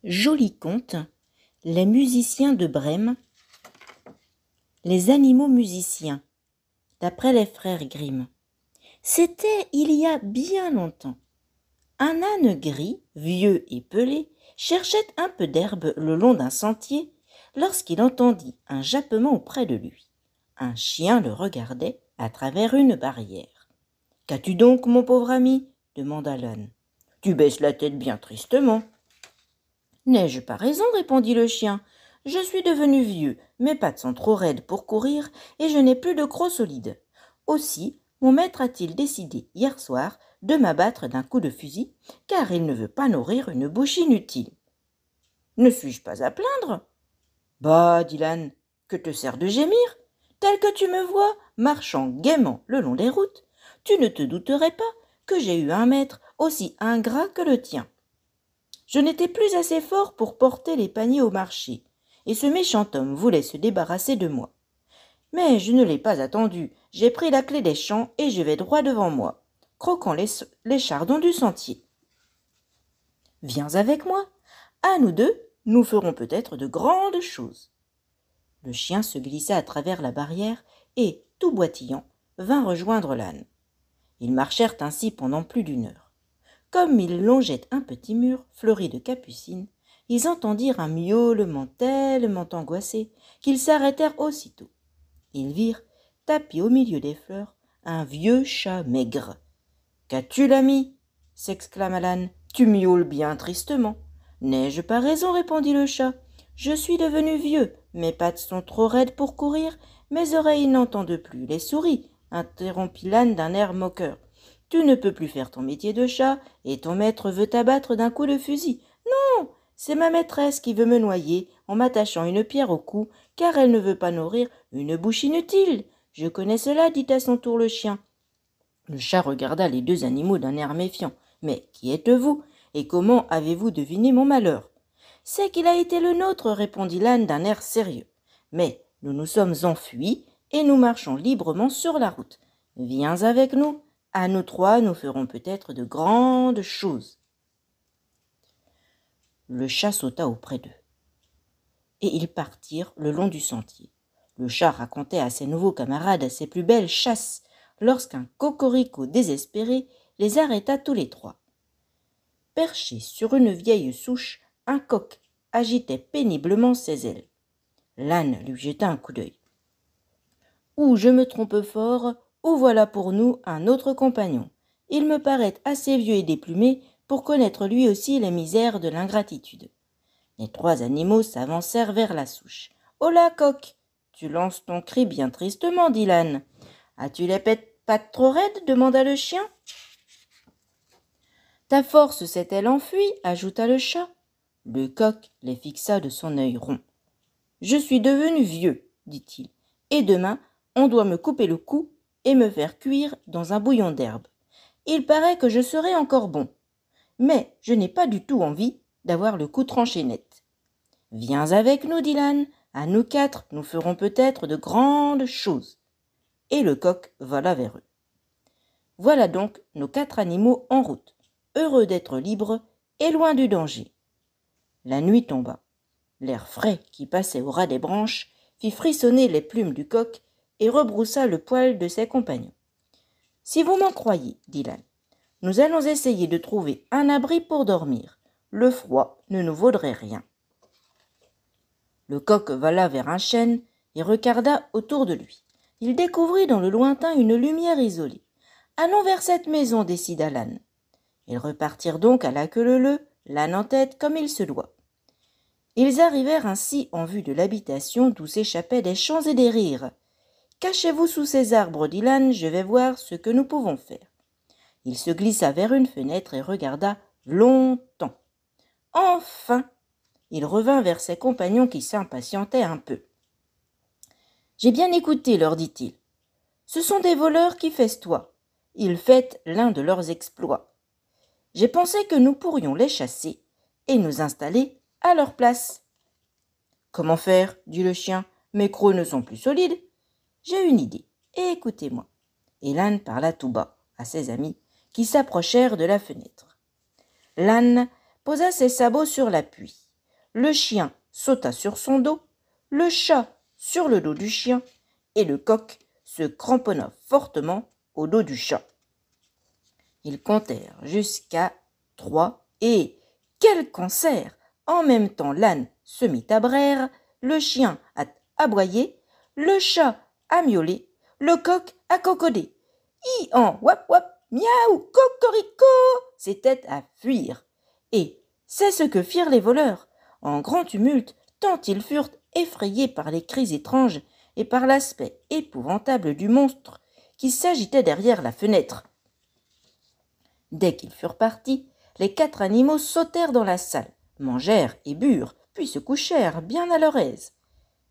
Joli conte, les musiciens de Brême, les animaux musiciens, d'après les frères Grimm. C'était il y a bien longtemps. Un âne gris, vieux et pelé, cherchait un peu d'herbe le long d'un sentier lorsqu'il entendit un jappement auprès de lui. Un chien le regardait à travers une barrière. « Qu'as-tu donc, mon pauvre ami ?» demanda l'âne. « Tu baisses la tête bien tristement. »« N'ai-je pas raison ?» répondit le chien. « Je suis devenu vieux, mes pattes sont trop raides pour courir et je n'ai plus de crocs solides. Aussi, mon maître a-t-il décidé hier soir de m'abattre d'un coup de fusil, car il ne veut pas nourrir une bouche inutile. Ne suis-je pas à plaindre ? Bah, dit l'âne, que te sert de gémir ? Tel que tu me vois, marchant gaiement le long des routes, tu ne te douterais pas que j'ai eu un maître aussi ingrat que le tien. Je n'étais plus assez fort pour porter les paniers au marché, et ce méchant homme voulait se débarrasser de moi. Mais je ne l'ai pas attendu, j'ai pris la clé des champs et je vais droit devant moi, croquant les chardons du sentier. Viens avec moi, à nous deux, nous ferons peut-être de grandes choses. Le chien se glissa à travers la barrière et, tout boitillant, vint rejoindre l'âne. Ils marchèrent ainsi pendant plus d'1 heure. Comme ils longeaient un petit mur fleuri de capucines, ils entendirent un miaulement tellement angoissé qu'ils s'arrêtèrent aussitôt. Ils virent, tapis au milieu des fleurs, un vieux chat maigre. « Qu'as-tu, l'ami ?» s'exclama l'âne. « Tu miaules bien tristement. »« N'ai-je pas raison ?» répondit le chat. « Je suis devenu vieux, mes pattes sont trop raides pour courir, mes oreilles n'entendent plus les souris, » interrompit l'âne d'un air moqueur. « Tu ne peux plus faire ton métier de chat, et ton maître veut t'abattre d'un coup de fusil. Non, c'est ma maîtresse qui veut me noyer en m'attachant une pierre au cou, car elle ne veut pas nourrir une bouche inutile. Je connais cela, dit à son tour le chien. Le chat regarda les 2 animaux d'un air méfiant. « Mais qui êtes-vous, et comment avez-vous deviné mon malheur ?»« C'est qu'il a été le nôtre, répondit l'âne d'un air sérieux. Mais nous nous sommes enfuis, et nous marchons librement sur la route. Viens avec nous, à nous 3, nous ferons peut-être de grandes choses. » Le chat sauta auprès d'eux, et ils partirent le long du sentier. Le chat racontait à ses nouveaux camarades ses plus belles chasses, lorsqu'un cocorico désespéré les arrêta tous les 3. Perché sur une vieille souche, un coq agitait péniblement ses ailes. L'âne lui jeta un coup d'œil. « Ou je me trompe fort, ou voilà pour nous un autre compagnon. Il me paraît assez vieux et déplumé pour connaître lui aussi les misères de l'ingratitude. » Les 3 animaux s'avancèrent vers la souche. « Holà, coq, tu lances ton cri bien tristement, dit l'âne. As-tu les pattes trop raides ? Demanda le chien. Ta force s'est-elle enfuie ? Ajouta le chat. Le coq les fixa de son œil rond. Je suis devenu vieux, dit-il, et demain on doit me couper le cou et me faire cuire dans un bouillon d'herbe. Il paraît que je serai encore bon, mais je n'ai pas du tout envie d'avoir le cou tranché net. Viens avec nous, dit l'âne, à nous 4, nous ferons peut-être de grandes choses. Et le coq vola vers eux. Voilà donc nos 4 animaux en route, heureux d'être libres et loin du danger. La nuit tomba. L'air frais qui passait au ras des branches fit frissonner les plumes du coq et rebroussa le poil de ses compagnons. « Si vous m'en croyez, dit l'âne, nous allons essayer de trouver un abri pour dormir. Le froid ne nous vaudrait rien. » Le coq vola vers un chêne et regarda autour de lui. Il découvrit dans le lointain une lumière isolée. « Allons vers cette maison, décida l'âne. » Ils repartirent donc à la queue leu-leu, l'âne en tête comme il se doit. Ils arrivèrent ainsi en vue de l'habitation d'où s'échappaient des chants et des rires. « Cachez-vous sous ces arbres, dit l'âne, je vais voir ce que nous pouvons faire. » Il se glissa vers une fenêtre et regarda longtemps. Enfin, il revint vers ses compagnons qui s'impatientaient un peu. « J'ai bien écouté, leur dit-il. Ce sont des voleurs qui festoient. Ils fêtent l'un de leurs exploits. J'ai pensé que nous pourrions les chasser et nous installer à leur place. »« Comment faire ? Dit le chien. Mes crocs ne sont plus solides. J'ai une idée, et écoutez-moi. » Et l'âne parla tout bas à ses amis qui s'approchèrent de la fenêtre. L'âne posa ses sabots sur l'appui Le chien sauta sur son dos, le chat sur le dos du chien, et le coq se cramponna fortement au dos du chat. Ils comptèrent jusqu'à 3 et, quel concert! En même temps, l'âne se mit à braire, le chien à aboyer, le chat à miauler, le coq à cocoder. Hi-han, wap wap, miaou, cocorico! C'était à fuir. Et c'est ce que firent les voleurs, en grand tumulte, tant ils furent effrayés par les cris étranges et par l'aspect épouvantable du monstre qui s'agitait derrière la fenêtre. Dès qu'ils furent partis, les 4 animaux sautèrent dans la salle, mangèrent et burent, puis se couchèrent bien à leur aise.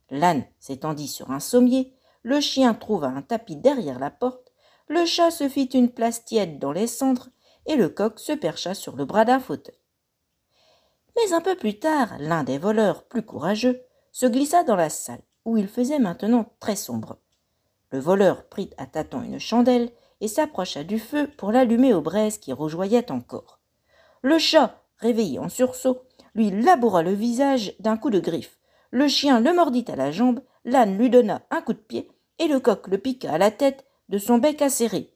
L'âne s'étendit sur un sommier, le chien trouva un tapis derrière la porte, le chat se fit une place tiède dans les cendres, et le coq se percha sur le bras d'un fauteuil. Mais un peu plus tard, l'un des voleurs, plus courageux, se glissa dans la salle, où il faisait maintenant très sombre. Le voleur prit à tâtons une chandelle et s'approcha du feu pour l'allumer aux braises qui rougeoyaient encore. Le chat, réveillé en sursaut, lui laboura le visage d'un coup de griffe. Le chien le mordit à la jambe, l'âne lui donna un coup de pied, et le coq le piqua à la tête de son bec acéré.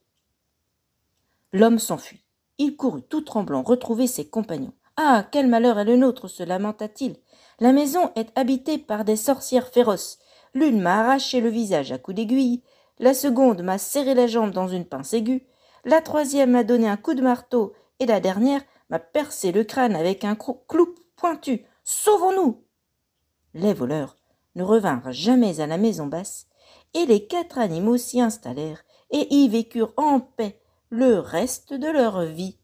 L'homme s'enfuit. Il courut tout tremblant retrouver ses compagnons. « Ah, quel malheur est le nôtre !» se lamenta-t-il. « La maison est habitée par des sorcières féroces. L'une m'a arraché le visage à coups d'aiguille, la seconde m'a serré la jambe dans une pince aiguë, la troisième m'a donné un coup de marteau, et la dernière m'a percé le crâne avec un clou pointu. Sauvons-nous !» Les voleurs ne revinrent jamais à la maison basse, et les 4 animaux s'y installèrent et y vécurent en paix le reste de leur vie.